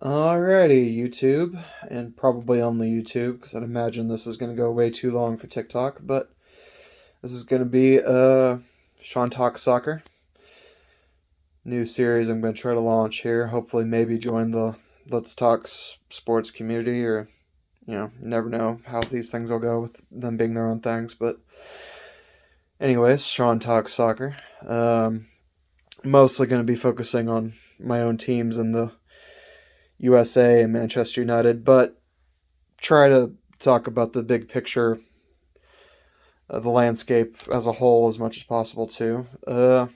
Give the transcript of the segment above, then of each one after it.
Alrighty, YouTube, and probably only YouTube, because I'd imagine this is going to go way too long for TikTok, but this is going to be Sean Talks Soccer, new series I'm going to try to launch here. Hopefully, maybe join the Let's Talk Sports community, or, you never know how these things will go with them being their own things, but anyways, Sean Talks Soccer. Mostly going to be focusing on my own teams and the USA and Manchester United, but try to talk about the big picture of the landscape as a whole as much as possible too. I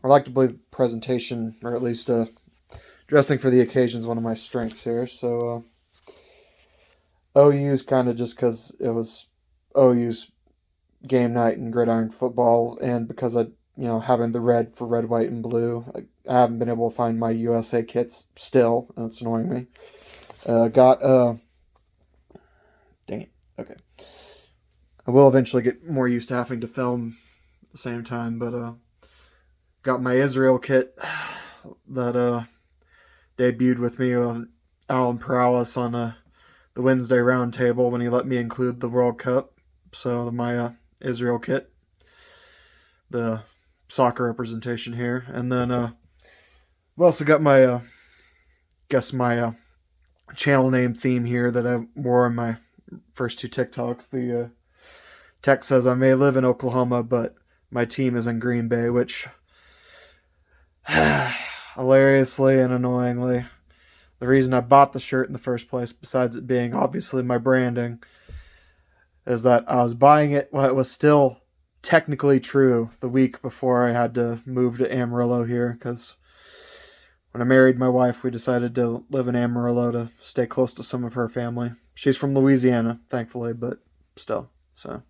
like to believe presentation, or at least dressing for the occasion, is one of my strengths here. So OU's kind of just because it was OU's game night in gridiron football, and because having the red for red, white, and blue, I haven't been able to find my USA kits still, and it's annoying me. Got Dang it. Okay. I will eventually get more used to having to film at the same time, but got my Israel kit that debuted with me with Alan Perales on the Wednesday roundtable when he let me include the World Cup. So my Israel kit, the soccer representation here, and then I've also got my channel name theme here that I wore in my first two TikToks. The text says, "I may live in Oklahoma, but my team is in Green Bay," which hilariously and annoyingly, the reason I bought the shirt in the first place, besides it being obviously my branding, is that I was buying it while it was still technically true the week before I had to move to Amarillo here, because when I married my wife, we decided to live in Amarillo to stay close to some of her family. She's from Louisiana, thankfully, but still. So,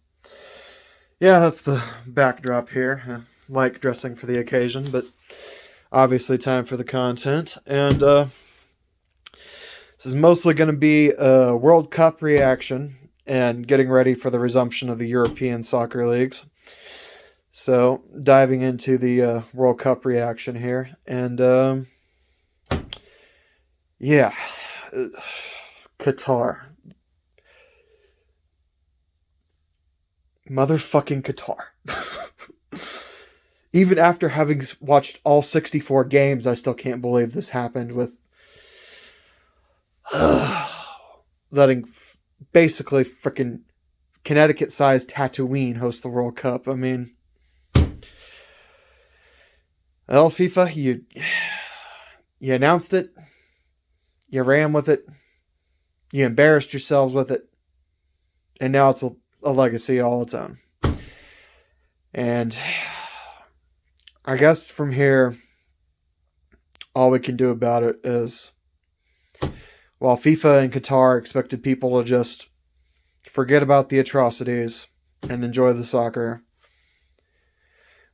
yeah, that's the backdrop here. I like dressing for the occasion, but obviously time for the content. And this is mostly going to be a World Cup reaction and getting ready for the resumption of the European soccer leagues. So, diving into the World Cup reaction here. And, yeah, Qatar. Motherfucking Qatar. Even after having watched all 64 games, I still can't believe this happened with letting basically freaking Connecticut-sized Tatooine host the World Cup. I mean, well, FIFA, you announced it, you ran with it, you embarrassed yourselves with it, and now it's a legacy all its own. And I guess from here, all we can do about it is, while FIFA and Qatar expected people to just forget about the atrocities and enjoy the soccer,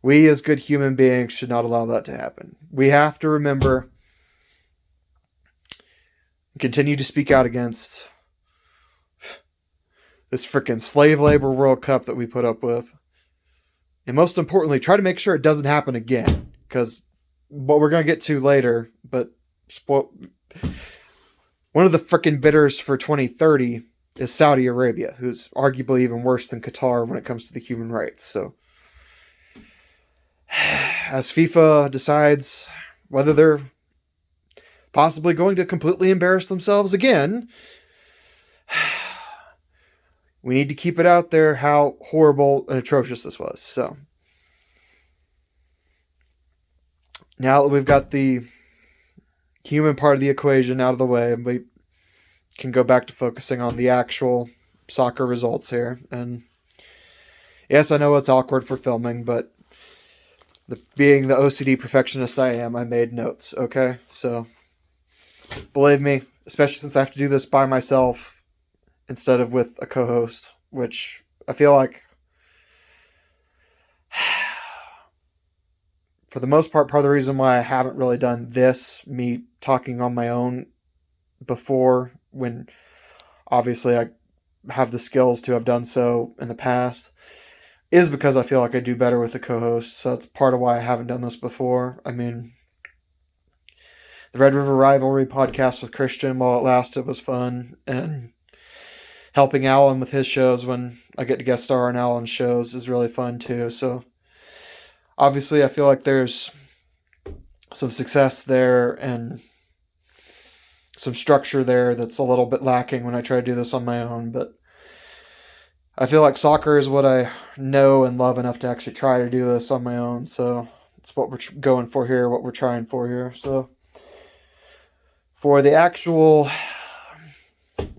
we as good human beings should not allow that to happen. We have to remember and continue to speak out against this freaking slave labor World Cup that we put up with. And most importantly, try to make sure it doesn't happen again. Because what we're going to get to later, but one of the freaking bidders for 2030 is Saudi Arabia, who's arguably even worse than Qatar when it comes to the human rights. So, as FIFA decides whether they're possibly going to completely embarrass themselves again, we need to keep it out there how horrible and atrocious this was. So, now that we've got the human part of the equation out of the way, we can go back to focusing on the actual soccer results here. And yes, I know it's awkward for filming, but being the OCD perfectionist I am, I made notes, okay? So, believe me, especially since I have to do this by myself instead of with a co-host, which I feel like, for the most part of the reason why I haven't really done this, me talking on my own before, when obviously I have the skills to have done so in the past, is because I feel like I do better with a co-host. So that's part of why I haven't done this before. I mean, the Red River Rivalry podcast with Christian while it lasted was fun, and helping Alan with his shows when I get to guest star on Alan's shows is really fun too. So obviously I feel like there's some success there and some structure there that's a little bit lacking when I try to do this on my own, but I feel like soccer is what I know and love enough to actually try to do this on my own. So it's what we're going for here, what we're trying for here. So for the actual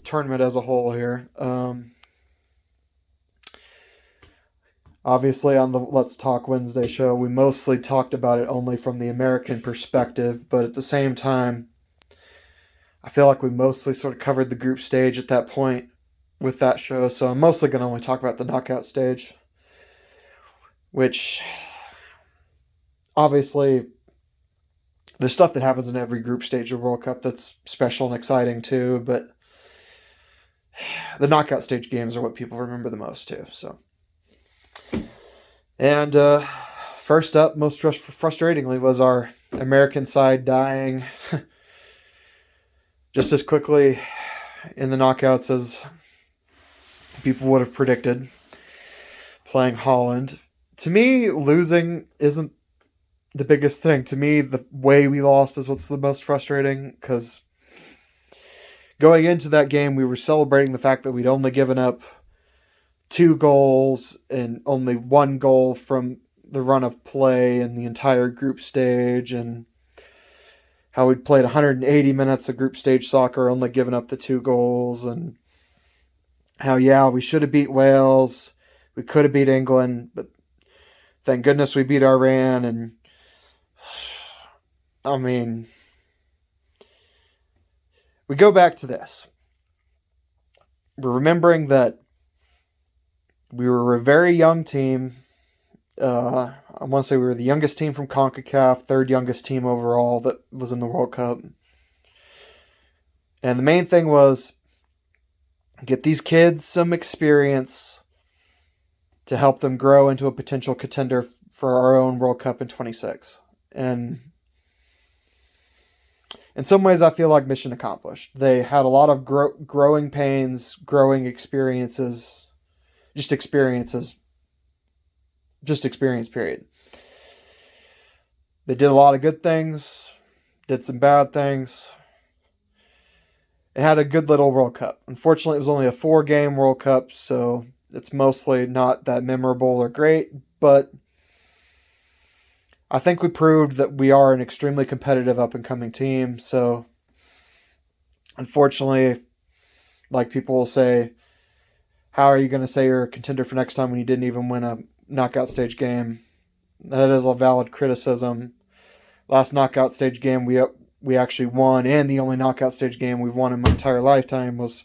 tournament as a whole here, obviously on the Let's Talk Wednesday show, we mostly talked about it only from the American perspective, but at the same time, I feel like we mostly sort of covered the group stage at that point with that show, so I'm mostly going to only talk about the knockout stage, which obviously there's stuff that happens in every group stage of World Cup that's special and exciting too, but the knockout stage games are what people remember the most too. So, and first up, most frustratingly, was our American side dying just as quickly in the knockouts as people would have predicted, playing Holland. To me, losing isn't the biggest thing. To me, the way we lost is what's the most frustrating, because going into that game, we were celebrating the fact that we'd only given up 2 goals and only 1 goal from the run of play in the entire group stage, and how we'd played 180 minutes of group stage soccer, only giving up the 2 goals, and how, yeah, we should have beat Wales, we could have beat England, but thank goodness we beat Iran. And I mean, we go back to this. We're remembering that we were a very young team. I want to say we were the youngest team from CONCACAF, 3rd youngest team overall that was in the World Cup. And the main thing was get these kids some experience to help them grow into a potential contender for our own World Cup in 26. And in some ways, I feel like mission accomplished. They had a lot of growing pains, growing experiences, just experience, period. They did a lot of good things, did some bad things. It had a good little World Cup. Unfortunately, it was only a 4-game World Cup, so it's mostly not that memorable or great, but I think we proved that we are an extremely competitive up-and-coming team. So, unfortunately, like people will say, how are you going to say you're a contender for next time when you didn't even win a knockout stage game? That is a valid criticism. Last knockout stage game we actually won, and the only knockout stage game we've won in my entire lifetime was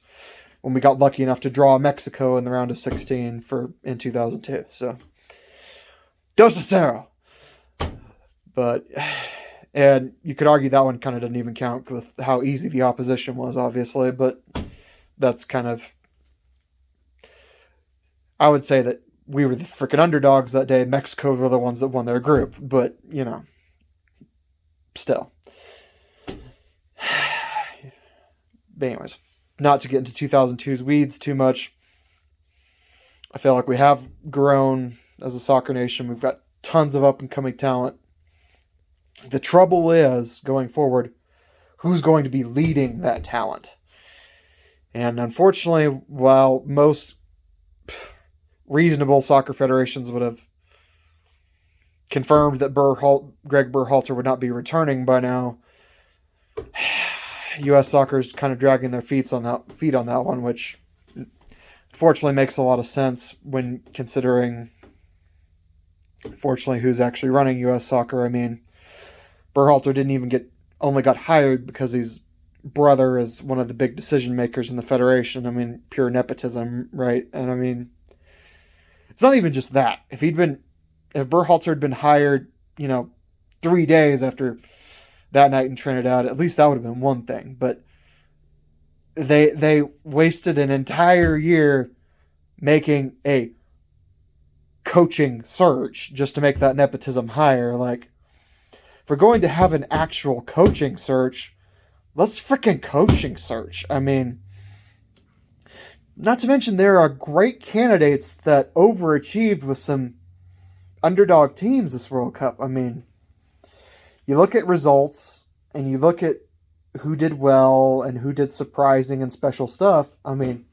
when we got lucky enough to draw Mexico in the round of 16 in 2002. So, dos a cero. But, and you could argue that one kind of doesn't even count with how easy the opposition was, obviously, but that's kind of, I would say that we were the freaking underdogs that day. Mexico were the ones that won their group, but, you know, still. But anyways, not to get into 2002's weeds too much, I feel like we have grown as a soccer nation. We've got tons of up-and-coming talent. The trouble is, going forward, who's going to be leading that talent? And unfortunately, while most reasonable soccer federations would have confirmed that Greg Berhalter would not be returning by now, U.S. soccer's kind of dragging their feet on that one, which unfortunately makes a lot of sense when considering, unfortunately, who's actually running U.S. soccer. I mean, Berhalter only got hired because his brother is one of the big decision makers in the federation. I mean, pure nepotism, right? And I mean, it's not even just that. If Berhalter had been hired, 3 days after that night in Trinidad, at least that would have been one thing. But they wasted an entire year making a coaching search just to make that nepotism hire. Like, we're going to have an actual coaching search, let's freaking coaching search. I mean, not to mention there are great candidates that overachieved with some underdog teams this World Cup. I mean, you look at results and you look at who did well and who did surprising and special stuff. I mean,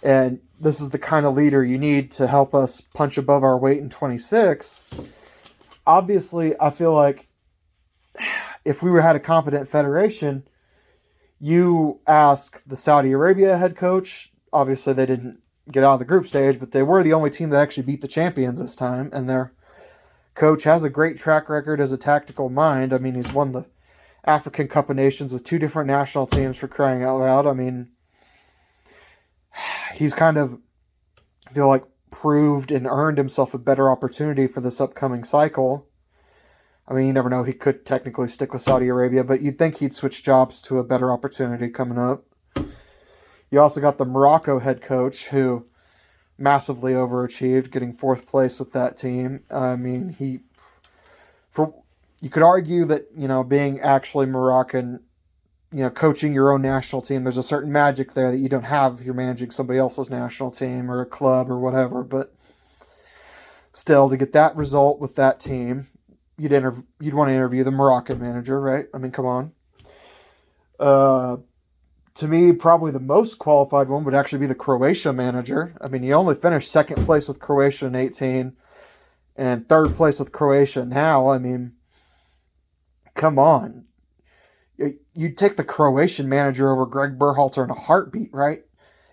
and this is the kind of leader you need to help us punch above our weight in 26. Obviously, I feel like if we had a competent federation, you ask the Saudi Arabia head coach. Obviously, they didn't get out of the group stage, but they were the only team that actually beat the champions this time, and their coach has a great track record as a tactical mind. I mean, he's won the African Cup of Nations with 2 different national teams, for crying out loud. I mean, he's kind of, I feel like, proved and earned himself a better opportunity for this upcoming cycle. I mean, you never know. He could technically stick with Saudi Arabia, but you'd think he'd switch jobs to a better opportunity coming up. You also got the Morocco head coach, who massively overachieved, getting 4th place with that team. I mean, you could argue that, being actually Moroccan, coaching your own national team, there's a certain magic there that you don't have if you're managing somebody else's national team or a club or whatever. But still, to get that result with that team, you'd want to interview the Moroccan manager, right? I mean, come on. To me, probably the most qualified one would actually be the Croatia manager. I mean, he only finished 2nd place with Croatia in 18 and 3rd place with Croatia now. I mean, come on. You'd take the Croatian manager over Greg Berhalter in a heartbeat, right?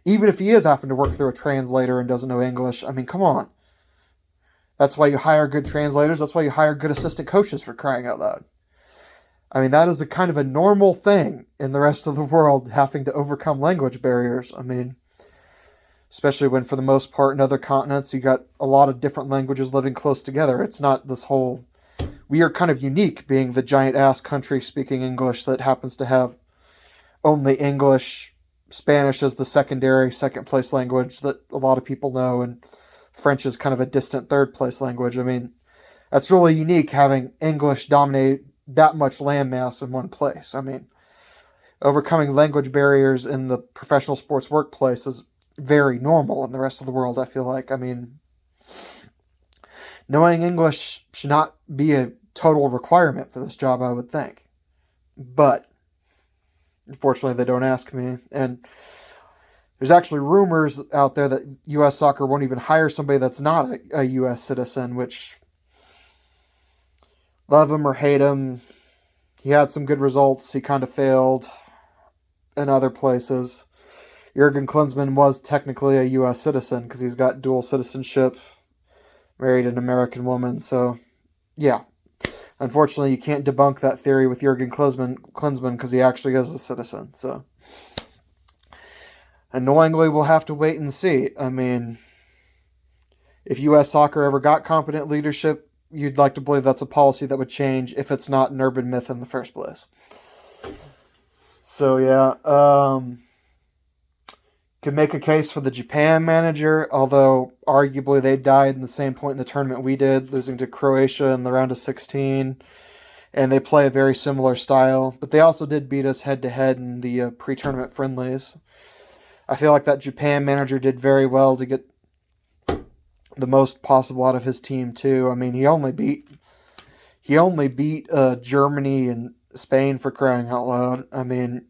Even if he is having to work through a translator and doesn't know English. I mean, come on. That's why you hire good translators. That's why you hire good assistant coaches, for crying out loud. I mean, that is a kind of a normal thing in the rest of the world, having to overcome language barriers. I mean, especially when, for the most part, in other continents, you got a lot of different languages living close together. It's not this whole... We are kind of unique, being the giant-ass country speaking English that happens to have only English, Spanish as the secondary, second-place language that a lot of people know, and French is kind of a distant third-place language. I mean, that's really unique, having English dominate that much landmass in one place. I mean, overcoming language barriers in the professional sports workplace is very normal in the rest of the world, I feel like. I mean, knowing English should not be a total requirement for this job, I would think. But unfortunately, they don't ask me. And there's actually rumors out there that U.S. Soccer won't even hire somebody that's not a U.S. citizen, which... Love him or hate him, he had some good results. He kind of failed in other places. Jurgen Klinsmann was technically a U.S. citizen because he's got dual citizenship, married an American woman. So, yeah. Unfortunately, you can't debunk that theory with Jurgen Klinsmann because he actually is a citizen. So, annoyingly, we'll have to wait and see. I mean, if U.S. Soccer ever got competent leadership, you'd like to believe that's a policy that would change if it's not an urban myth in the first place. So, yeah. Could make a case for the Japan manager, although arguably they died in the same point in the tournament we did, losing to Croatia in the round of 16. And they play a very similar style. But they also did beat us head-to-head in the pre-tournament friendlies. I feel like that Japan manager did very well to get the most possible out of his team too. I mean, he only beat Germany and Spain, for crying out loud. I mean,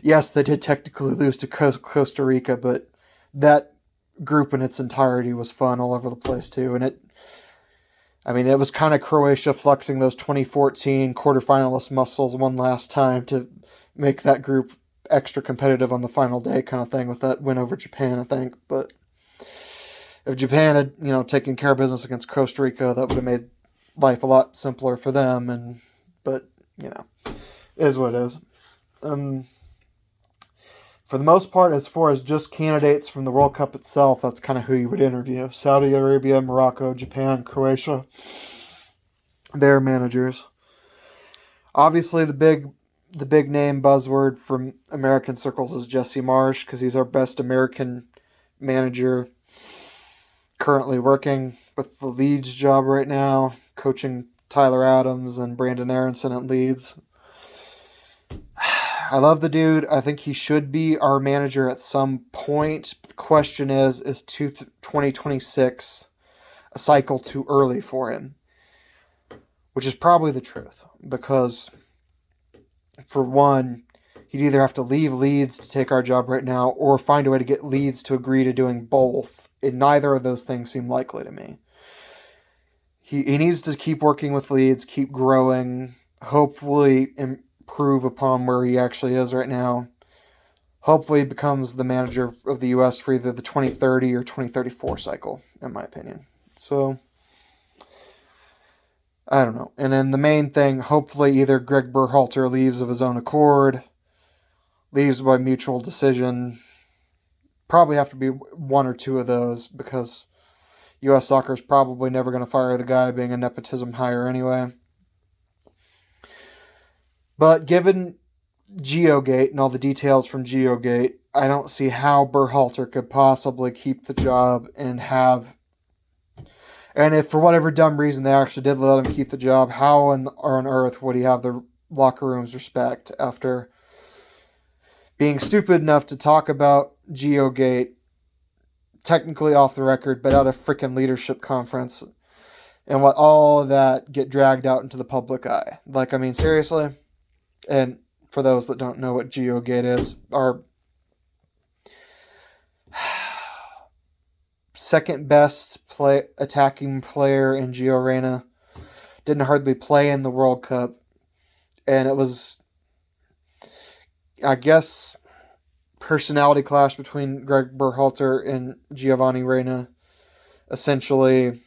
yes, they did technically lose to Costa Rica, but that group in its entirety was fun all over the place too. And it was kind of Croatia flexing those 2014 quarterfinalist muscles one last time to make that group extra competitive on the final day, kind of thing, with that win over Japan, I think. But if Japan had, taken care of business against Costa Rica, that would have made life a lot simpler for them. But is what it is. For the most part, as far as just candidates from the World Cup itself, that's kind of who you would interview. Saudi Arabia, Morocco, Japan, Croatia. Their managers. Obviously, the big name buzzword from American circles is Jesse Marsch, because he's our best American manager currently working with the Leeds job right now, coaching Tyler Adams and Brandon Aronson at Leeds. I love the dude. I think he should be our manager at some point. The question is 2026 a cycle too early for him? Which is probably the truth. Because, for one, he'd either have to leave Leeds to take our job right now or find a way to get Leeds to agree to doing both. And neither of those things seem likely to me. He needs to keep working with Leeds, keep growing, hopefully improve upon where he actually is right now. Hopefully he becomes the manager of the U.S. for either the 2030 or 2034 cycle, in my opinion. So, I don't know. And then the main thing, hopefully either Greg Berhalter leaves of his own accord, leaves by mutual decision. Probably have to be one or two of those because U.S. Soccer is probably never going to fire the guy, being a nepotism hire anyway. But given GeoGate and all the details from GeoGate, I don't see how Berhalter could possibly keep the job and have... And if for whatever dumb reason they actually did let him keep the job, how on earth would he have the locker room's respect after being stupid enough to talk about GeoGate technically off the record, but at a freaking leadership conference, and let all of that get dragged out into the public eye? Like, I mean, seriously? And for those that don't know what GeoGate is, our second best attacking player in Gio Reyna didn't hardly play in the World Cup, and it was, I guess, personality clash between Greg Berhalter and Giovanni Reyna. Essentially,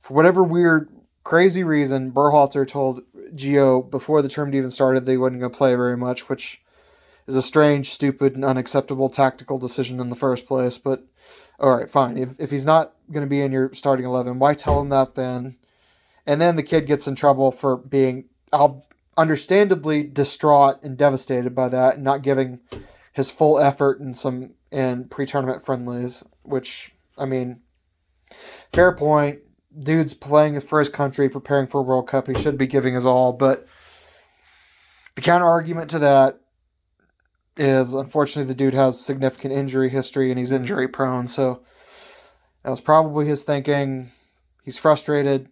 for whatever weird, crazy reason, Berhalter told Gio before the tournament even started they wasn't going to play very much, which is a strange, stupid, and unacceptable tactical decision in the first place. But, alright, fine. If he's not going to be in your starting 11, why tell him that then? And then the kid gets in trouble for being understandably distraught and devastated by that and not giving his full effort in pre-tournament friendlies, which, I mean, fair point. Dude's playing for his country, preparing for a World Cup. He should be giving his all, but the counter-argument to that is, unfortunately, the dude has significant injury history and he's injury prone, so that was probably his thinking. He's frustrated.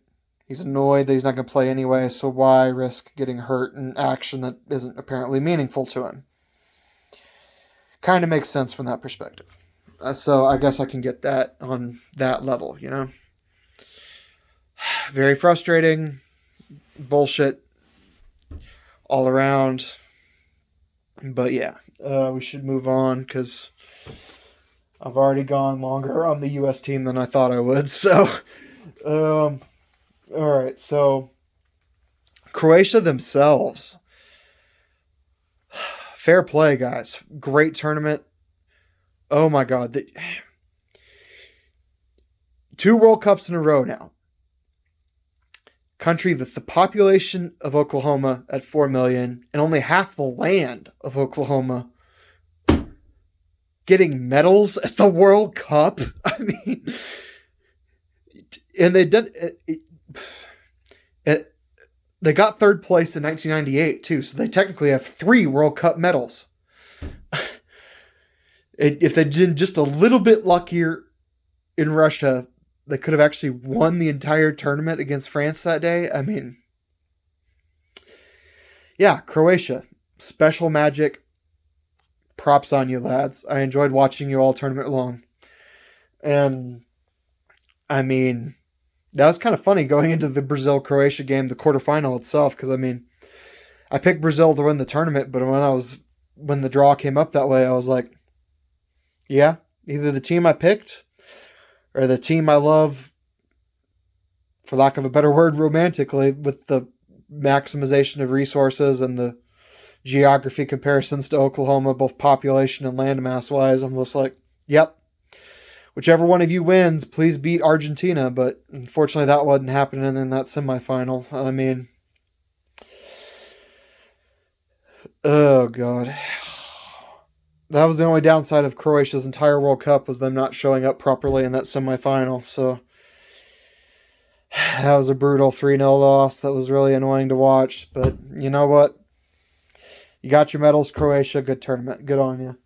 He's annoyed that he's not going to play anyway, so why risk getting hurt in action that isn't apparently meaningful to him? Kind of makes sense from that perspective. So I guess I can get that on that level, you know? Very frustrating. Bullshit all around. But yeah, we should move on because I've already gone longer on the U.S. team than I thought I would. So, all right. So, Croatia themselves. Fair play, guys. Great tournament. Oh my God. 2 World Cups in a row now. Country with the population of Oklahoma at 4 million and only half the land of Oklahoma getting medals at the World Cup. I mean, and they got 3rd place in 1998 too, so they technically have 3 World Cup medals. If they'd been just a little bit luckier in Russia, they could have actually won the entire tournament against France that day. I mean, yeah, Croatia. Special magic. Props on you, lads. I enjoyed watching you all tournament long. And, I mean, that was kind of funny going into the Brazil-Croatia game, the quarterfinal itself, because, I mean, I picked Brazil to win the tournament, but when the draw came up that way, I was like, yeah, either the team I picked or the team I love, for lack of a better word, romantically, with the maximization of resources and the geography comparisons to Oklahoma, both population and landmass wise. I'm just like, yep, whichever one of you wins, please beat Argentina. But unfortunately, that wasn't happening in that semifinal. I mean, oh God. That was the only downside of Croatia's entire World Cup, was them not showing up properly in that semifinal. So, That was a brutal 3-0 loss. That was really annoying to watch. But you know what? You got your medals, Croatia. Good tournament. Good on you.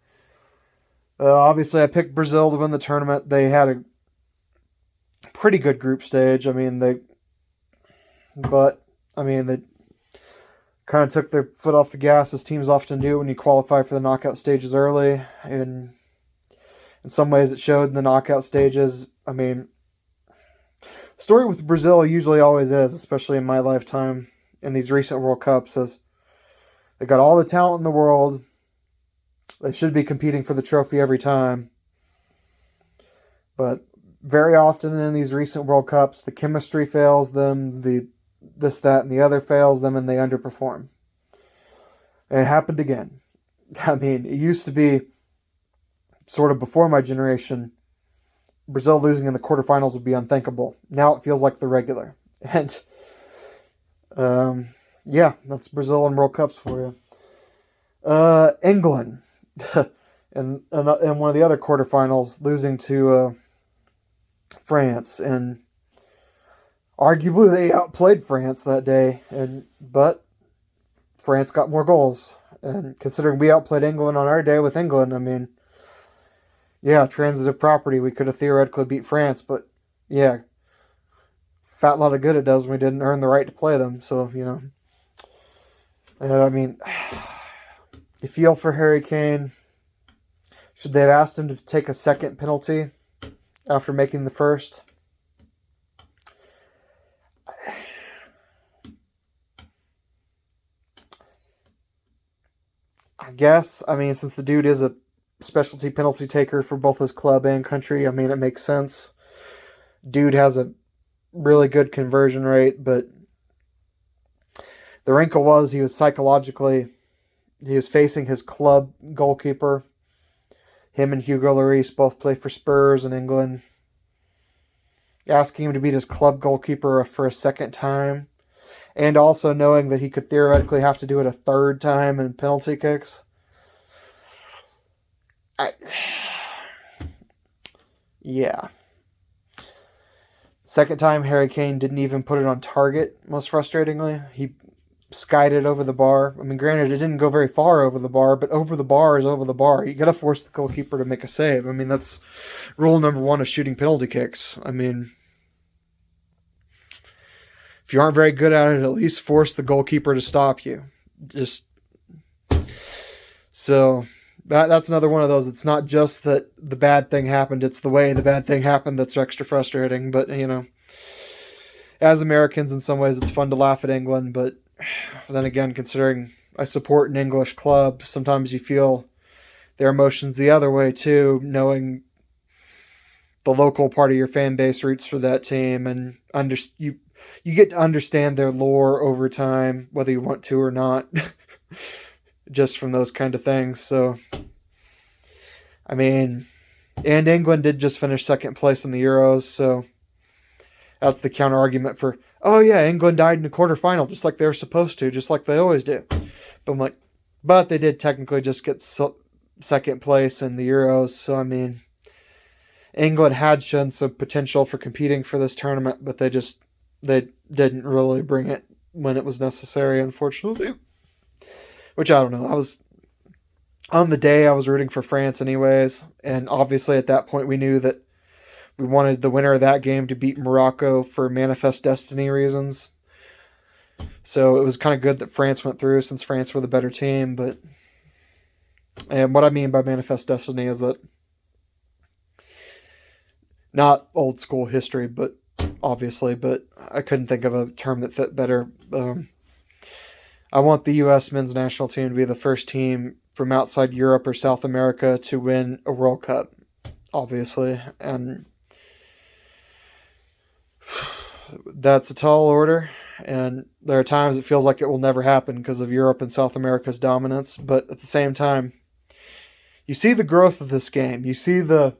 Obviously, I picked Brazil to win the tournament. They had a pretty good group stage. They kind of took their foot off the gas, as teams often do when you qualify for the knockout stages early. And in some ways, it showed in the knockout stages. The story with Brazil usually always is, especially in my lifetime in these recent World Cups, is they got all the talent in the world. They should be competing for the trophy every time. But very often in these recent World Cups, the chemistry fails them, this, that, and the other fails them, and they underperform. And it happened again. It used to be sort of before my generation, Brazil losing in the quarterfinals would be unthinkable. Now it feels like the regular. And, that's Brazil and World Cups for you. England. and one of the other quarterfinals, losing to France. And arguably they outplayed France that day, but France got more goals. And considering we outplayed England on our day with England, transitive property, we could have theoretically beat France, but fat lot of good it does when we didn't earn the right to play them. So, you feel for Harry Kane. Should they have asked him to take a second penalty after making the first? I guess. Since the dude is a specialty penalty taker for both his club and country, it makes sense. Dude has a really good conversion rate, but the wrinkle was he was facing his club goalkeeper. Him and Hugo Lloris both play for Spurs in England. Asking him to beat his club goalkeeper for a second time, and also knowing that he could theoretically have to do it a third time in penalty kicks. Second time, Harry Kane didn't even put it on target, most frustratingly. He skied it over the bar. Granted, it didn't go very far over the bar, but over the bar is over the bar. You got to force the goalkeeper to make a save. That's rule number one of shooting penalty kicks. If you aren't very good at it, at least force the goalkeeper to stop you. That's another one of those. It's not just that the bad thing happened, it's the way the bad thing happened that's extra frustrating. But, as Americans, in some ways, it's fun to laugh at England. But then again, considering I support an English club, sometimes you feel their emotions the other way too, knowing the local part of your fan base roots for that team, and you get to understand their lore over time, whether you want to or not, just from those kind of things. So, and England did just finish second place in the Euros, so that's the counter argument for, England died in the quarterfinal, just like they were supposed to, just like they always do. But but they did technically just get second place in the Euros, so England had shown some potential for competing for this tournament, but they didn't really bring it when it was necessary, unfortunately. Which, I don't know. On the day, I was rooting for France anyways, and obviously at that point we knew that we wanted the winner of that game to beat Morocco for manifest destiny reasons. So it was kind of good that France went through, since France were the better team. And what I mean by manifest destiny is that, not old school history, but obviously, but I couldn't think of a term that fit better. I want the U.S. men's national team to be the first team from outside Europe or South America to win a World Cup, obviously. And that's a tall order, and there are times it feels like it will never happen because of Europe and South America's dominance. But at the same time, you see the growth of this game. You see the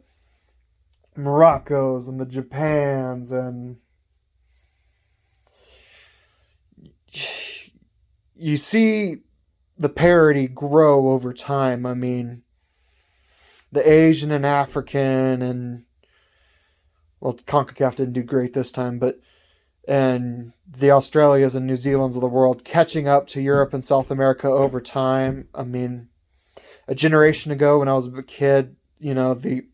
Morocco's and the Japans, and you see the parity grow over time. The Asian and African, and CONCACAF didn't do great this time, but and the Australias and New Zealands of the world catching up to Europe and South America over time. I mean, a generation ago when I was a kid, the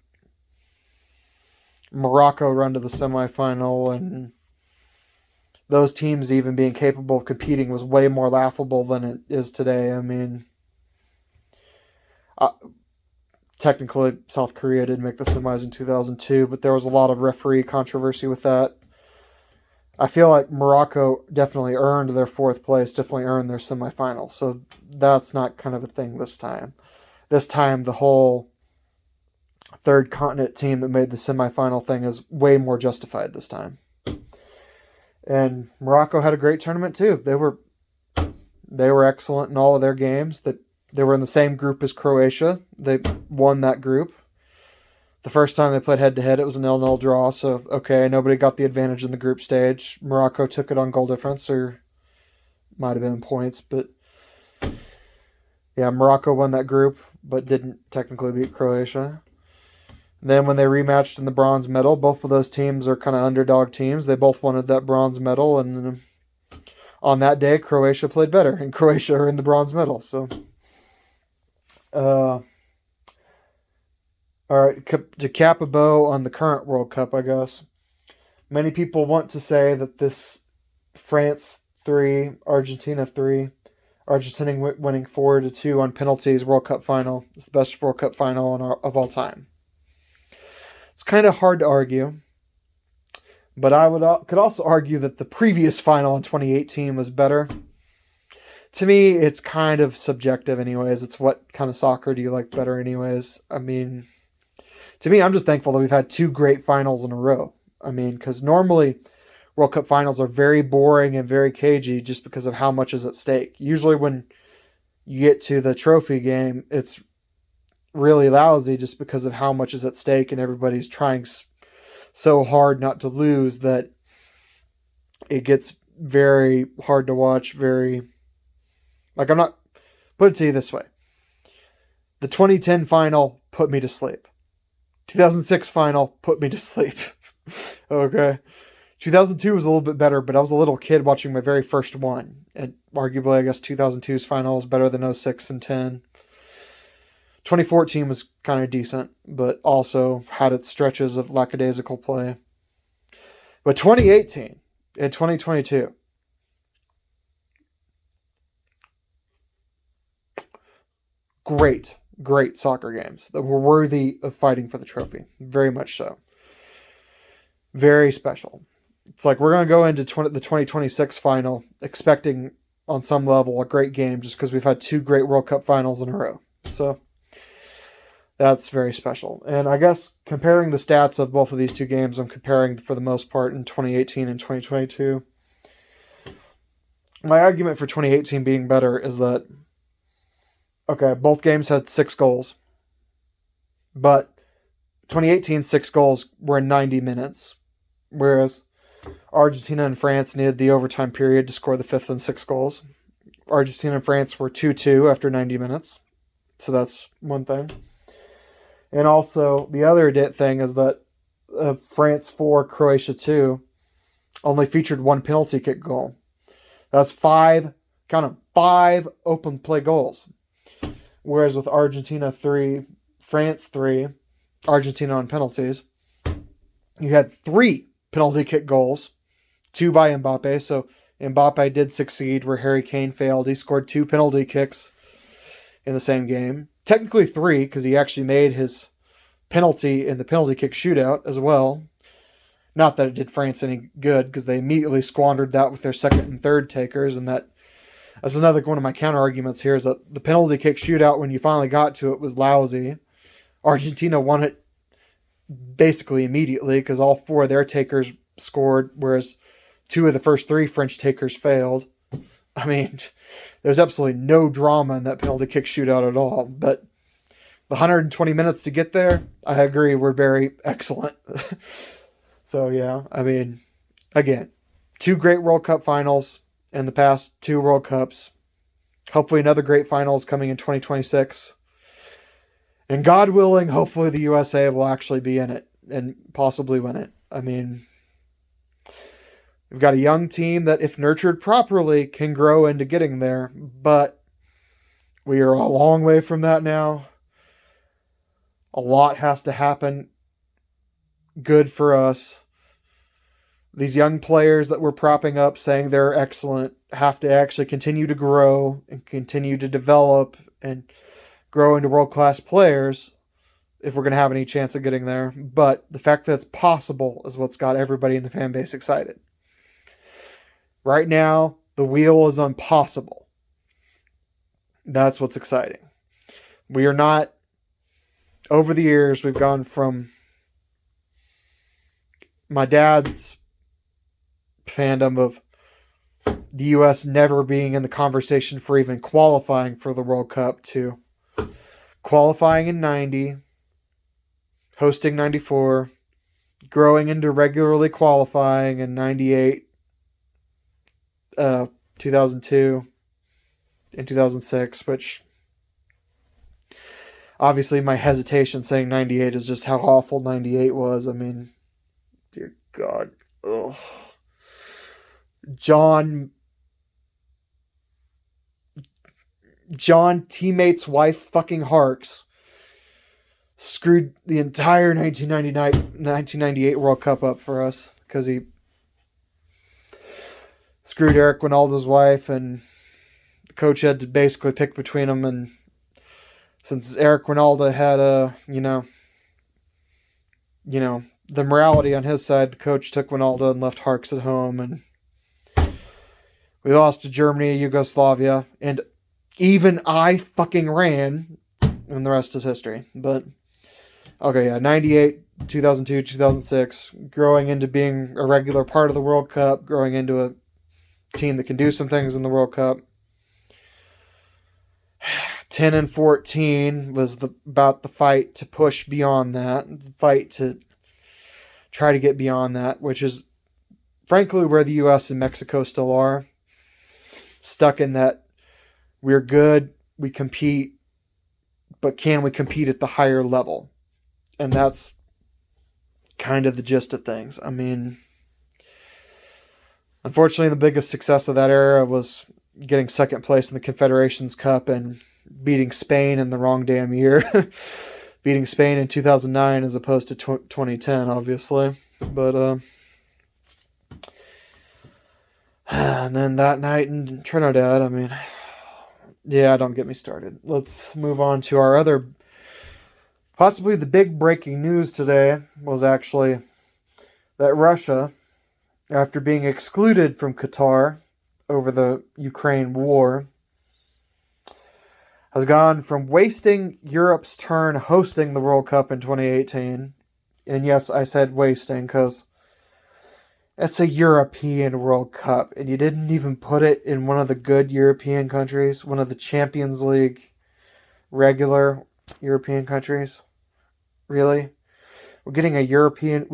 Morocco run to the semifinal and those teams even being capable of competing was way more laughable than it is today. I mean, technically South Korea did make the semis in 2002, but there was a lot of referee controversy with that. I feel like Morocco definitely earned their fourth place, definitely earned their semifinal. So that's not kind of a thing this time. This time, the whole third continent team that made the semifinal thing is way more justified this time. And Morocco had a great tournament too. They were excellent in all of their games. They were in the same group as Croatia. They won that group. The first time they played head-to-head, it was a 0-0 draw, so okay, nobody got the advantage in the group stage. Morocco took it on goal difference, or might have been points, but yeah, Morocco won that group, but didn't technically beat Croatia. Then when they rematched in the bronze medal, both of those teams are kind of underdog teams. They both wanted that bronze medal, and on that day, Croatia played better, and Croatia are in the bronze medal, so... All right, to cap a bow on the current World Cup, I guess. Many people want to say that this France 3, Argentina 3, Argentina winning 4-2 on penalties World Cup final is the best World Cup final of all time. It's kind of hard to argue, but I could also argue that the previous final in 2018 was better. To me, it's kind of subjective anyways. It's what kind of soccer do you like better anyways? I mean... To me, I'm just thankful that we've had two great finals in a row. I mean, because normally World Cup finals are very boring and very cagey just because of how much is at stake. Usually when you get to the trophy game, it's really lousy just because of how much is at stake and everybody's trying so hard not to lose that it gets very hard to watch, put it to you this way. The 2010 final put me to sleep. 2006 final put me to sleep. Okay. 2002 was a little bit better, but I was a little kid watching my very first one. And arguably, I guess 2002's final is better than 06 and 10. 2014 was kind of decent, but also had its stretches of lackadaisical play. But 2018 and 2022, great soccer games that were worthy of fighting for the trophy. Very much so. Very special. It's like we're going to go into the 2026 final expecting on some level a great game just because we've had two great World Cup finals in a row. So that's very special. And I guess comparing the stats of both of these two games, I'm comparing for the most part in 2018 and 2022. My argument for 2018 being better is that okay, both games had 6 goals. But 2018, 6 goals were in 90 minutes. Whereas Argentina and France needed the overtime period to score the 5th and 6th goals. Argentina and France were 2-2 after 90 minutes. So that's one thing. And also, the other thing is that France 4, Croatia 2 only featured one penalty kick goal. That's 5 open play goals. Whereas with Argentina 3, France 3, Argentina on penalties, you had 3 penalty kick goals, 2 by Mbappe. So Mbappe did succeed where Harry Kane failed. He scored 2 penalty kicks in the same game. Technically 3 because he actually made his penalty in the penalty kick shootout as well. Not that it did France any good because they immediately squandered that with their second and third takers, and that's another one of my counter arguments here is that the penalty kick shootout, when you finally got to it, was lousy. Argentina won it basically immediately because all 4 of their takers scored, whereas 2 of the first 3 French takers failed. I mean, there's absolutely no drama in that penalty kick shootout at all. But the 120 minutes to get there, I agree, were very excellent. So, yeah, I mean, again, 2 great World Cup finals in the past 2 World Cups. Hopefully another great finals coming in 2026. And God willing, hopefully the USA will actually be in it and possibly win it. I mean, We've got a young team that, if nurtured properly, can grow into getting there, but we are a long way from that now. A lot has to happen good for us. These young players that we're propping up saying they're excellent have to actually continue to grow and continue to develop and grow into world-class players if we're going to have any chance of getting there. But the fact that it's possible is what's got everybody in the fan base excited. Right now, the wheel is on possible. That's what's exciting. We are not, over the years, we've gone from my dad's fandom of the U.S. never being in the conversation for even qualifying for the World Cup to qualifying in 90, hosting 94, growing into regularly qualifying in 98, 2002, and 2006, which obviously my hesitation saying 98 is just how awful 98 was. I mean, dear God. Ugh. John teammate's wife fucking Harks screwed the entire 1998 World Cup up for us because he screwed Eric Winalda's wife, and the coach had to basically pick between them. And since Eric Winalda had the morality on his side, the coach took Winalda and left Harks at home, and we lost to Germany, Yugoslavia, and even I fucking ran, and the rest is history. But, okay, yeah, 98, 2002, 2006, growing into being a regular part of the World Cup, growing into a team that can do some things in the World Cup. 10 and 14 was about the fight to push beyond that, the fight to try to get beyond that, which is, frankly, where the U.S. and Mexico still are. Stuck in that we're good, we compete, but can we compete at the higher level? And that's kind of the gist of things. I mean, unfortunately, the biggest success of that era was getting second place in the Confederations Cup and beating Spain in the wrong damn year. Beating Spain in 2009 as opposed to 2010, obviously. But, and then that night in Trinidad, I mean, yeah, don't get me started. Let's move on to our other, possibly the big breaking news today was actually that Russia, after being excluded from Qatar over the Ukraine war, has gone from wasting Europe's turn hosting the World Cup in 2018, and yes, I said wasting because it's a European World Cup, and you didn't even put it in one of the good European countries, one of the Champions League regular European countries. Really? We're getting a European.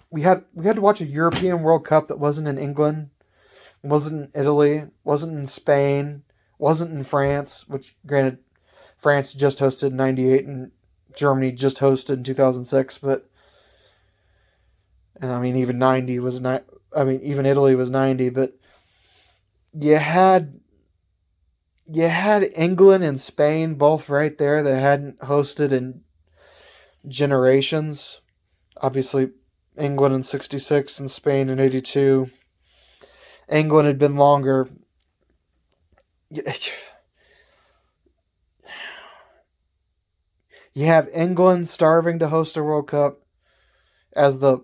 We had to watch a European World Cup that wasn't in England, wasn't in Italy, wasn't in Spain, wasn't in France. Which, granted, France just hosted in '98 and Germany just hosted in 2006. And I mean, even 90 was not. I mean, even Italy was 90. But you had England and Spain both right there that hadn't hosted in generations. Obviously, England in 66 and Spain in 82. England had been longer. You have England starving to host a World Cup as the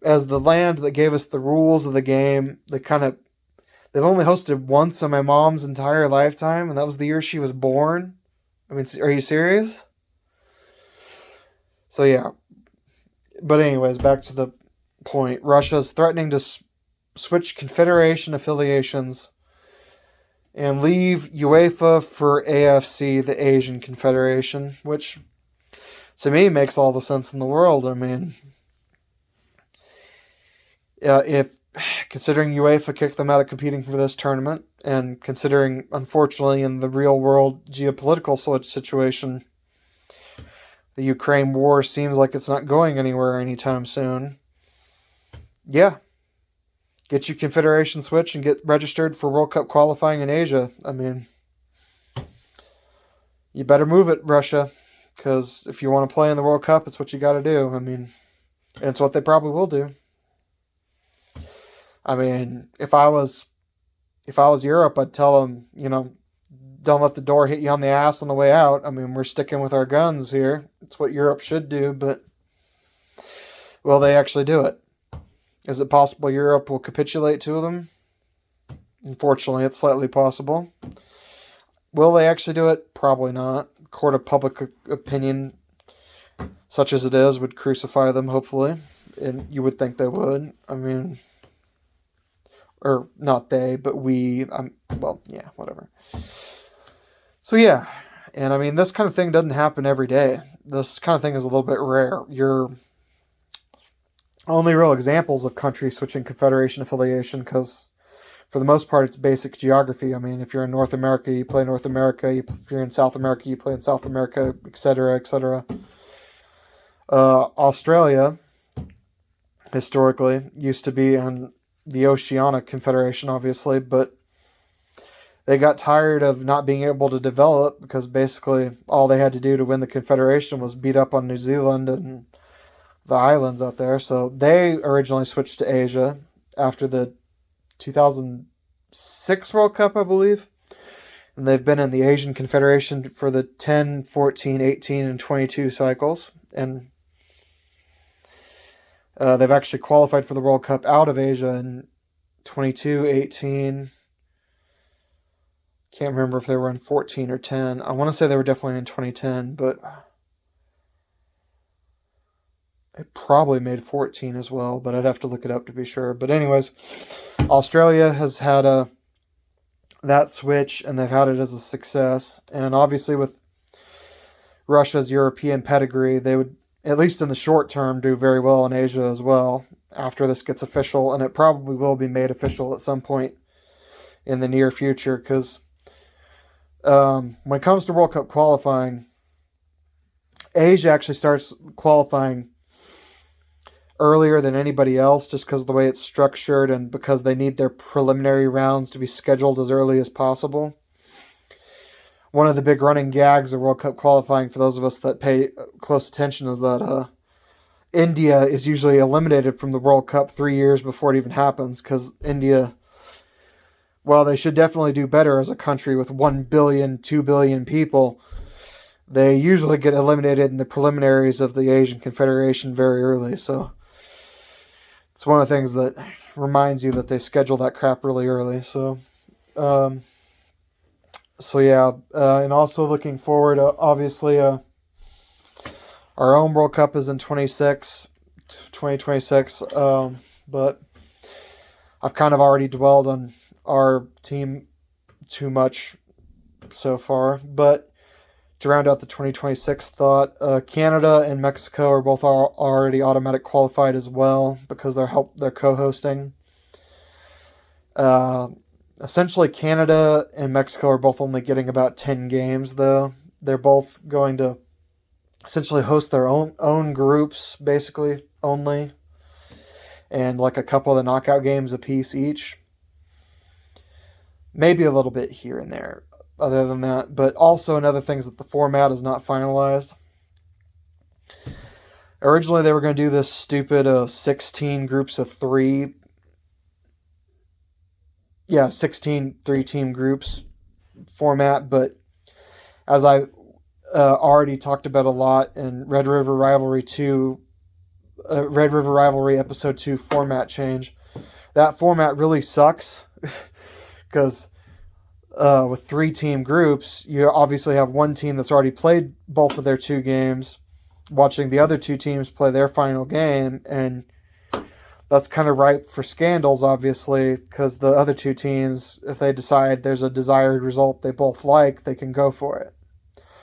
land that gave us the rules of the game. They've only hosted once in my mom's entire lifetime, and that was the year she was born. I mean, are you serious? So yeah. But anyways, back to the point. Russia's threatening to switch confederation affiliations and leave UEFA for AFC, the Asian Confederation, which to me makes all the sense in the world. I mean, if considering UEFA kicked them out of competing for this tournament, and considering, unfortunately, in the real world geopolitical situation, the Ukraine war seems like it's not going anywhere anytime soon. Yeah, get your confederation switch and get registered for World Cup qualifying in Asia. I mean, you better move it, Russia, because if you want to play in the World Cup, it's what you got to do. I mean, and it's what they probably will do. I mean, if I was Europe, I'd tell them, don't let the door hit you on the ass on the way out. I mean, we're sticking with our guns here. It's what Europe should do, but will they actually do it? Is it possible Europe will capitulate to them? Unfortunately, it's slightly possible. Will they actually do it? Probably not. Court of public opinion, such as it is, would crucify them, hopefully. And you would think they would. I mean, or not they, but we. Well, yeah, whatever. So, yeah. And, I mean, this kind of thing doesn't happen every day. This kind of thing is a little bit rare. Your only real examples of countries switching confederation affiliation, because for the most part, it's basic geography. I mean, if you're in North America, you play North America. If you're in South America, you play in South America, etc., etc. Australia, historically, used to be in the Oceanic Confederation, obviously, but they got tired of not being able to develop because basically all they had to do to win the Confederation was beat up on New Zealand and the islands out there. So they originally switched to Asia after the 2006 World Cup, I believe. And they've been in the Asian Confederation for the 10, 14, 18, and 22 cycles. And they've actually qualified for the World Cup out of Asia in 22, 18. Can't remember if they were in 14 or 10. I want to say they were definitely in 2010, but it probably made 14 as well, but I'd have to look it up to be sure. But anyways, Australia has had that switch, and they've had it as a success. And obviously with Russia's European pedigree, they would, at least in the short term, do very well in Asia as well after this gets official. And it probably will be made official at some point in the near future, because when it comes to World Cup qualifying, Asia actually starts qualifying earlier than anybody else just because of the way it's structured and because they need their preliminary rounds to be scheduled as early as possible. One of the big running gags of World Cup qualifying, for those of us that pay close attention, is that India is usually eliminated from the World Cup 3 years before it even happens, because India, well, they should definitely do better as a country with 1 billion, 2 billion people. They usually get eliminated in the preliminaries of the Asian Confederation very early, so it's one of the things that reminds you that they schedule that crap really early. So yeah, and also looking forward, obviously, our own World Cup is in 2026, but I've kind of already dwelled on our team too much so far. But to round out the 2026 thought, Canada and Mexico are both already automatic qualified as well because they're co-hosting. Essentially, Canada and Mexico are both only getting about 10 games, though. They're both going to essentially host their own groups, basically, only. And like a couple of the knockout games apiece each. Maybe a little bit here and there, other than that. But also another thing is that the format is not finalized. Originally, they were going to do this stupid 16 groups of 3. Yeah, 16 3-team groups format. But as I already talked about a lot in Red River Rivalry Episode 2 format change, that format really sucks. Because with 3-team groups, you obviously have one team that's already played both of their 2 games, watching the other 2 teams play their final game, and that's kind of ripe for scandals, obviously, because the other 2 teams, if they decide there's a desired result they both like, they can go for it.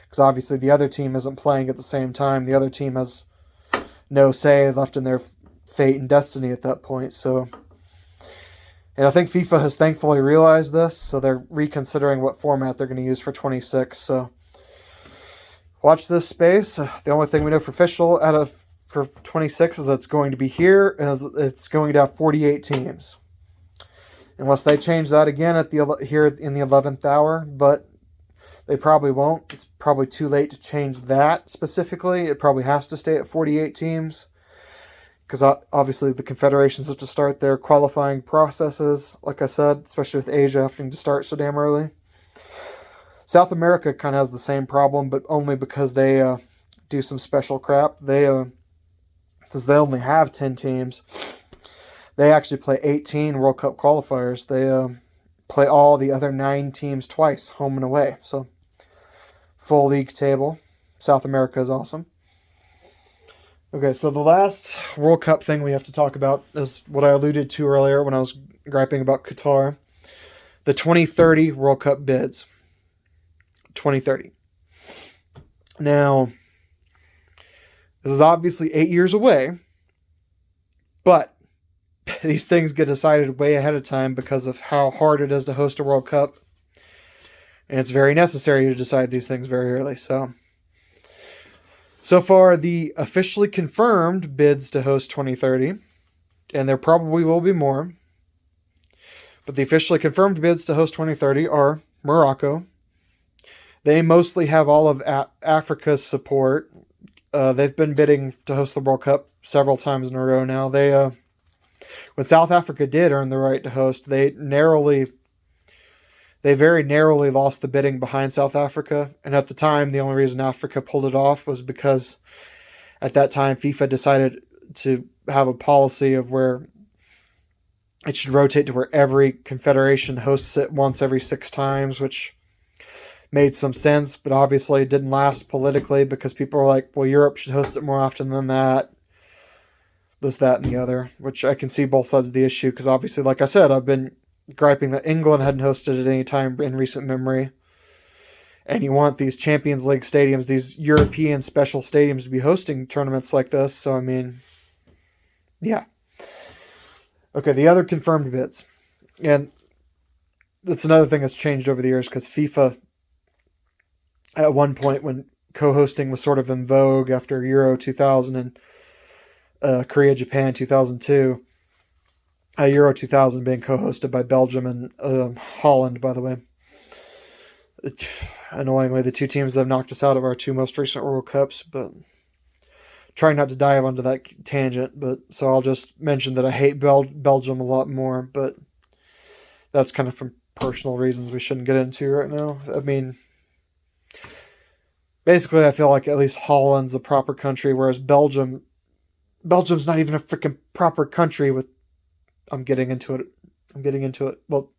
Because obviously the other team isn't playing at the same time. The other team has no say left in their fate and destiny at that point, so... And I think FIFA has thankfully realized this, so they're reconsidering what format they're going to use for 26. So watch this space. The only thing we know for official for 26 is that it's going to be here, and it's going to have 48 teams. unless they change that again here in the 11th hour, but they probably won't. It's probably too late to change that specifically. It probably has to stay at 48 teams because obviously the confederations have to start their qualifying processes, like I said, especially with Asia having to start so damn early. South America kind of has the same problem, but only because they do some special crap. Since they only have 10 teams, they actually play 18 World Cup qualifiers. They play all the other 9 teams twice, home and away. So, full league table. South America is awesome. Okay, so the last World Cup thing we have to talk about is what I alluded to earlier when I was griping about Qatar. The 2030 World Cup bids. 2030. Now, this is obviously 8 years away, but these things get decided way ahead of time because of how hard it is to host a World Cup. And it's very necessary to decide these things very early. So far, the officially confirmed bids to host 2030, and there probably will be more, but the officially confirmed bids to host 2030 are Morocco. They mostly have all of Africa's support. They've been bidding to host the World Cup several times in a row now. When South Africa did earn the right to host, they very narrowly lost the bidding behind South Africa. And at the time, the only reason Africa pulled it off was because at that time, FIFA decided to have a policy of where it should rotate to where every confederation hosts it once every 6 times, which made some sense, but obviously it didn't last politically because people were like, well, Europe should host it more often than that. This, that, and the other, which I can see both sides of the issue because obviously, like I said, I've been griping that England hadn't hosted at any time in recent memory. And you want these Champions League stadiums, these European special stadiums to be hosting tournaments like this. So, I mean, yeah. Okay, the other confirmed bids. And that's another thing that's changed over the years because FIFA, at one point when co-hosting was sort of in vogue after Euro 2000 and Korea, Japan 2002, Euro 2000 being co-hosted by Belgium and Holland, by the way. Annoyingly, the 2 teams that have knocked us out of our 2 most recent World Cups, but trying not to dive onto that tangent, but so I'll just mention that I hate Belgium a lot more, but that's kind of from personal reasons we shouldn't get into right now. I mean, basically, I feel like at least Holland's a proper country, whereas Belgium's not even a freaking proper country with... I'm getting into it. Well,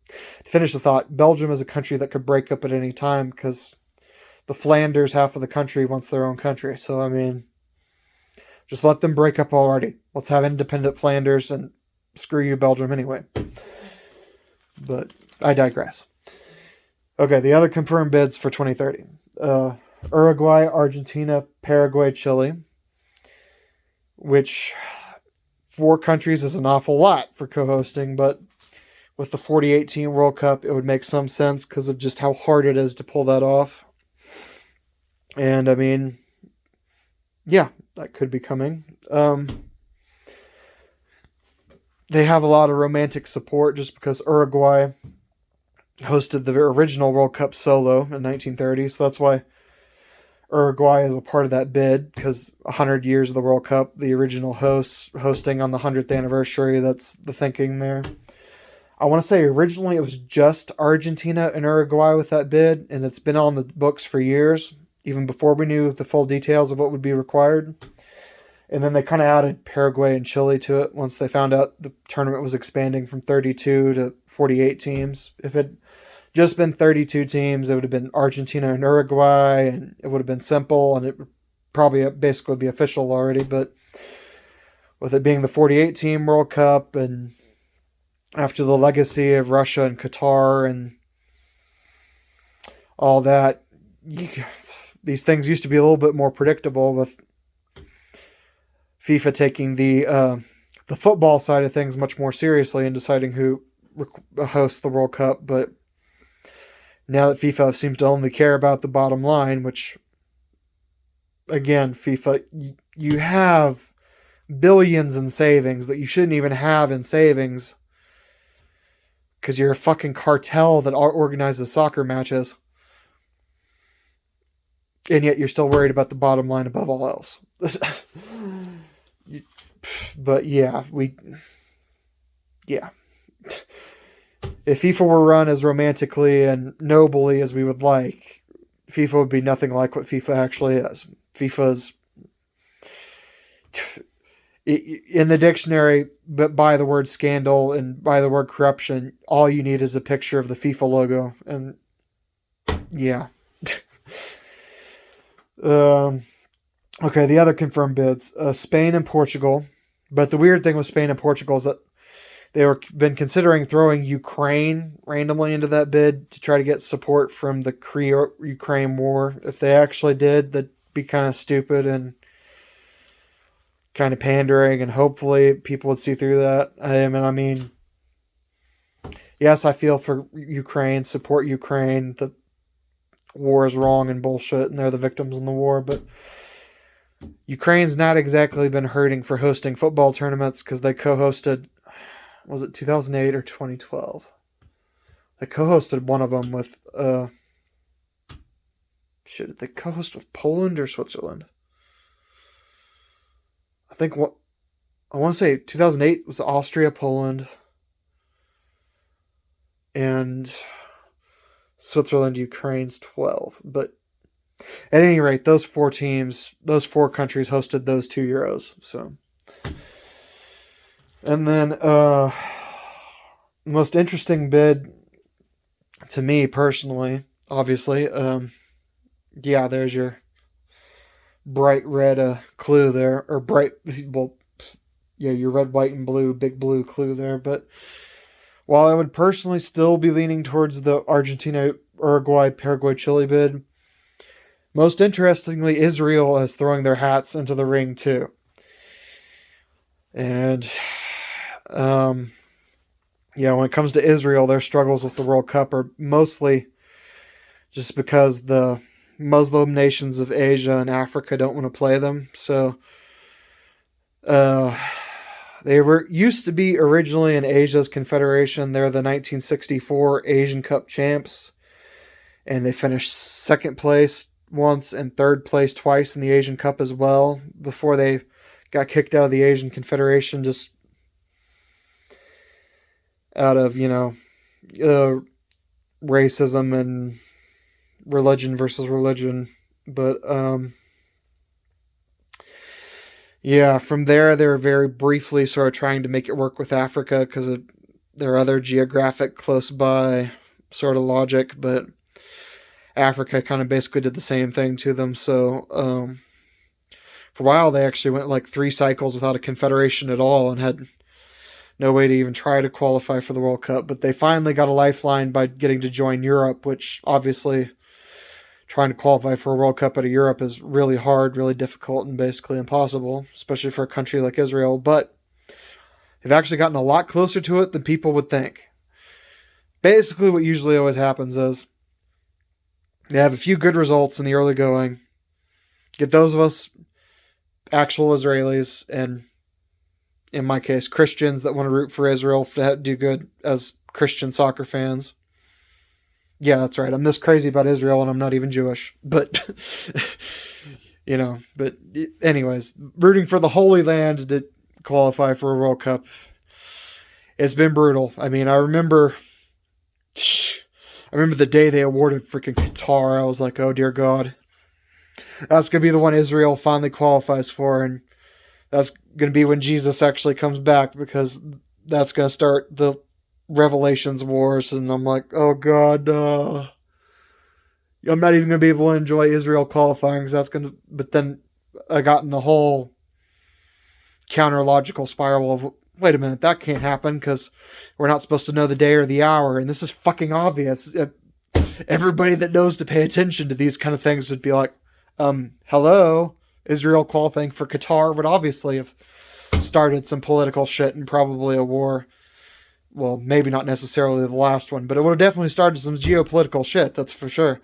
to finish the thought, Belgium is a country that could break up at any time because the Flanders half of the country wants their own country. So, I mean, just let them break up already. Let's have independent Flanders and screw you, Belgium, anyway. But I digress. Okay, the other confirmed bids for 2030. Uruguay, Argentina, Paraguay, Chile, which 4 countries is an awful lot for co-hosting, but with the 2018 World Cup, it would make some sense because of just how hard it is to pull that off. And, I mean, yeah, that could be coming. They have a lot of romantic support just because Uruguay hosted the original World Cup solo in 1930, so that's why Uruguay is a part of that bid, because 100 years of the World Cup, the original hosts hosting on the 100th anniversary, that's the thinking there. I want to say originally it was just Argentina and Uruguay with that bid, and it's been on the books for years, even before we knew the full details of what would be required. And then they kind of added Paraguay and Chile to it once they found out the tournament was expanding from 32 to 48 teams. If it just been 32 teams, it would have been Argentina and Uruguay, and it would have been simple, and it would probably basically be official already. But with it being the 48-team World Cup, and after the legacy of Russia and Qatar and all that, these things used to be a little bit more predictable, with FIFA taking the football side of things much more seriously and deciding who hosts the World Cup. But now that FIFA seems to only care about the bottom line, which, again, FIFA, you have billions in savings that you shouldn't even have in savings because you're a fucking cartel that organizes soccer matches. And yet you're still worried about the bottom line above all else. But yeah. If FIFA were run as romantically and nobly as we would like, FIFA would be nothing like what FIFA actually is. FIFA's in the dictionary, but by the word scandal and by the word corruption, all you need is a picture of the FIFA logo. And yeah. Okay, the other confirmed bids, Spain and Portugal. But the weird thing with Spain and Portugal is that they were been considering throwing Ukraine randomly into that bid to try to get support from the Ukraine war. If they actually did, that'd be kind of stupid and kind of pandering, and hopefully people would see through that. I mean, yes, I feel for Ukraine, support Ukraine. The war is wrong and bullshit, and they're the victims in the war, but Ukraine's not exactly been hurting for hosting football tournaments because they co-hosted, was it 2008 or 2012? They co-hosted one of them with, did they co-host with Poland or Switzerland? I think I want to say 2008 was Austria, Poland, and Switzerland, Ukraine's 12. But at any rate, those four countries hosted those 2 Euros. So, and then the most interesting bid to me personally, obviously, there's your bright red clue there, or your red, white, and blue, big blue clue there. But while I would personally still be leaning towards the Argentina, Uruguay, Paraguay, Chile bid, most interestingly, Israel is throwing their hats into the ring too. And when it comes to Israel, their struggles with the World Cup are mostly just because the Muslim nations of Asia and Africa don't want to play them. So they used to be originally in Asia's Confederation. They're the 1964 Asian Cup champs, and they finished second place once and third place twice in the Asian Cup as well before they got kicked out of the Asian Confederation just out of, racism and religion versus religion. But from there they were very briefly sort of trying to make it work with Africa because of their other geographic close by sort of logic, but Africa kind of basically did the same thing to them. So for a while they actually went like 3 cycles without a confederation at all and had no way to even try to qualify for the World Cup. But they finally got a lifeline by getting to join Europe, which obviously trying to qualify for a World Cup out of Europe is really hard, really difficult, and basically impossible, especially for a country like Israel. But they've actually gotten a lot closer to it than people would think. Basically what usually always happens is they have a few good results in the early going, get those of us actual Israelis, and in my case, Christians that want to root for Israel to do good as Christian soccer fans. Yeah, that's right. I'm this crazy about Israel and I'm not even Jewish. But, but anyways, rooting for the Holy Land to qualify for a World Cup, it's been brutal. I mean, I remember the day they awarded freaking Qatar. I was like, oh dear God. That's going to be the one Israel finally qualifies for, and that's going to be when Jesus actually comes back, because that's going to start the Revelations Wars, and I'm like, oh God, I'm not even going to be able to enjoy Israel qualifying, because that's going to, but then I got in the whole counter-logical spiral of, wait a minute, that can't happen, because we're not supposed to know the day or the hour, and this is fucking obvious. Everybody that knows to pay attention to these kind of things would be like, hello, Israel qualifying for Qatar would obviously have started some political shit and probably a war. Well, maybe not necessarily the last one, but it would have definitely started some geopolitical shit, that's for sure.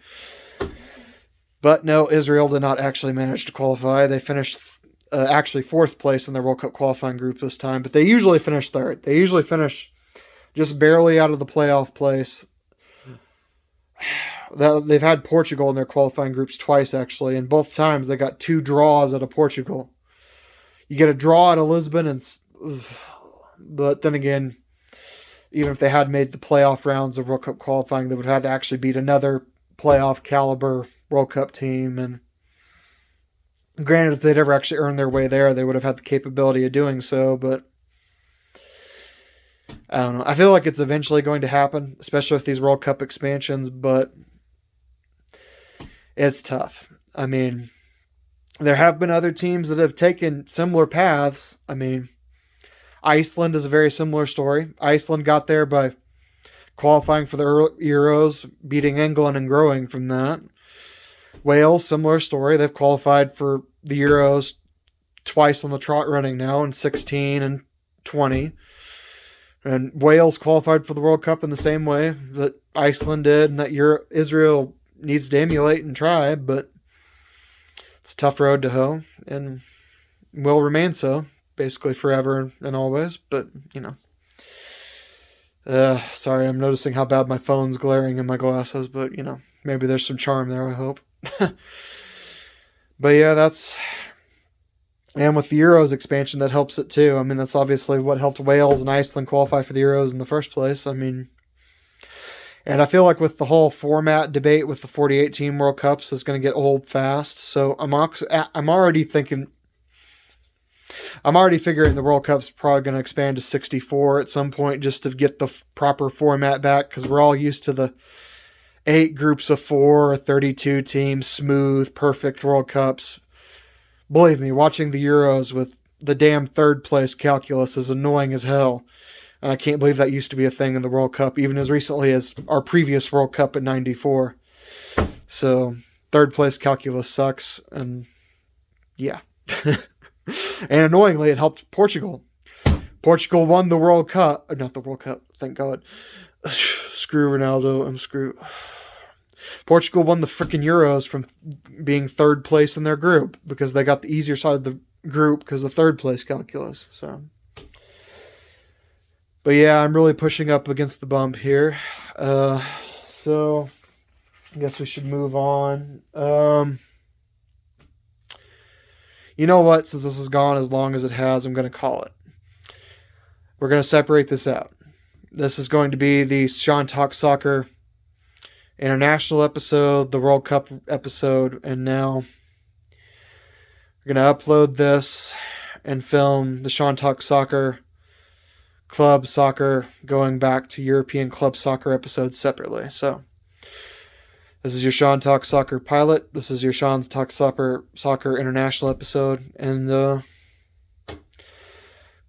But no, Israel did not actually manage to qualify. They finished actually 4th place in their World Cup qualifying group this time, but they usually finish 3rd. They usually finish just barely out of the playoff place. They've had Portugal in their qualifying groups twice, actually, and both times they got 2 draws out of Portugal. You get a draw at Lisbon, but then again, even if they had made the playoff rounds of World Cup qualifying, they would have had to actually beat another playoff caliber World Cup team. And granted, if they'd ever actually earned their way there, they would have had the capability of doing so. But I don't know. I feel like it's eventually going to happen, especially with these World Cup expansions, but it's tough. I mean, there have been other teams that have taken similar paths. I mean, Iceland is a very similar story. Iceland got there by qualifying for the Euros, beating England and growing from that. Wales, similar story. They've qualified for the Euros twice on the trot running now, in 16 and 20. And Wales qualified for the World Cup in the same way that Iceland did, and that Israel needs to emulate and try, but it's a tough road to hoe, and will remain so, basically forever and always. But, sorry, I'm noticing how bad my phone's glaring in my glasses, but, maybe there's some charm there, I hope. But yeah, and with the Euros expansion, that helps it too. I mean, that's obviously what helped Wales and Iceland qualify for the Euros in the first place. I mean, and I feel like with the whole format debate with the 48 team World Cups is going to get old fast. So I'm already figuring the World Cup's probably going to expand to 64 at some point, just to get the proper format back, because we're all used to the 8 groups of 4, 32 teams, smooth, perfect World Cups. Believe me, watching the Euros with the damn third place calculus is annoying as hell. And I can't believe that used to be a thing in the World Cup, even as recently as our previous World Cup in '94. So, third place calculus sucks, and yeah. And annoyingly, it helped Portugal. Portugal won the World Cup. Not the World Cup, thank God. Screw Ronaldo and screw... Portugal won the freaking Euros from being third place in their group, because they got the easier side of the group because of third place calculus. But yeah, I'm really pushing up against the bump here. So I guess we should move on. You know what? Since this has gone as long as it has, I'm going to call it. We're going to separate this out. This is going to be the Sean Talks Soccer International episode, the World Cup episode, and now we're going to upload this and film the Sean Talks Soccer Club Soccer going back to European Club Soccer episodes separately. So this is your Sean Talks Soccer pilot. This is your Sean Talks Soccer International episode, and going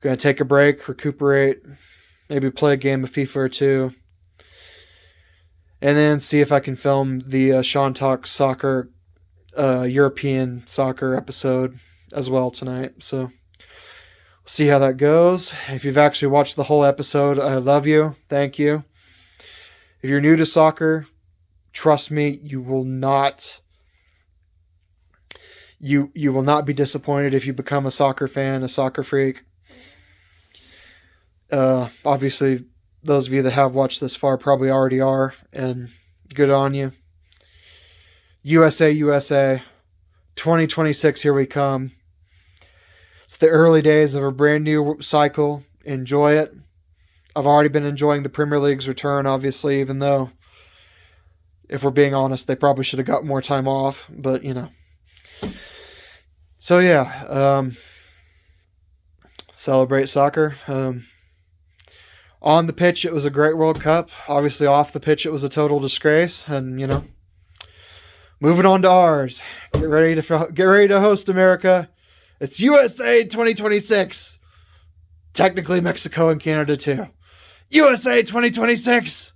to take a break, recuperate, maybe play a game of FIFA or two, and then see if I can film the Sean Talks Soccer European Soccer episode as well tonight. So we'll see how that goes. If you've actually watched the whole episode, I love you. Thank you. If you're new to soccer, trust me, you will not be disappointed if you become a soccer fan, a soccer freak. Obviously, those of you that have watched this far probably already are, and good on you. USA, 2026, here we come. It's the early days of a brand new cycle. Enjoy it. I've already been enjoying the Premier League's return, obviously, even though, if we're being honest, they probably should have got more time off, but, So, yeah, celebrate soccer. On the pitch, it was a great World Cup. Obviously, off the pitch, it was a total disgrace. And, moving on to ours. Get ready to host America. It's USA 2026. Technically, Mexico and Canada, too. USA 2026.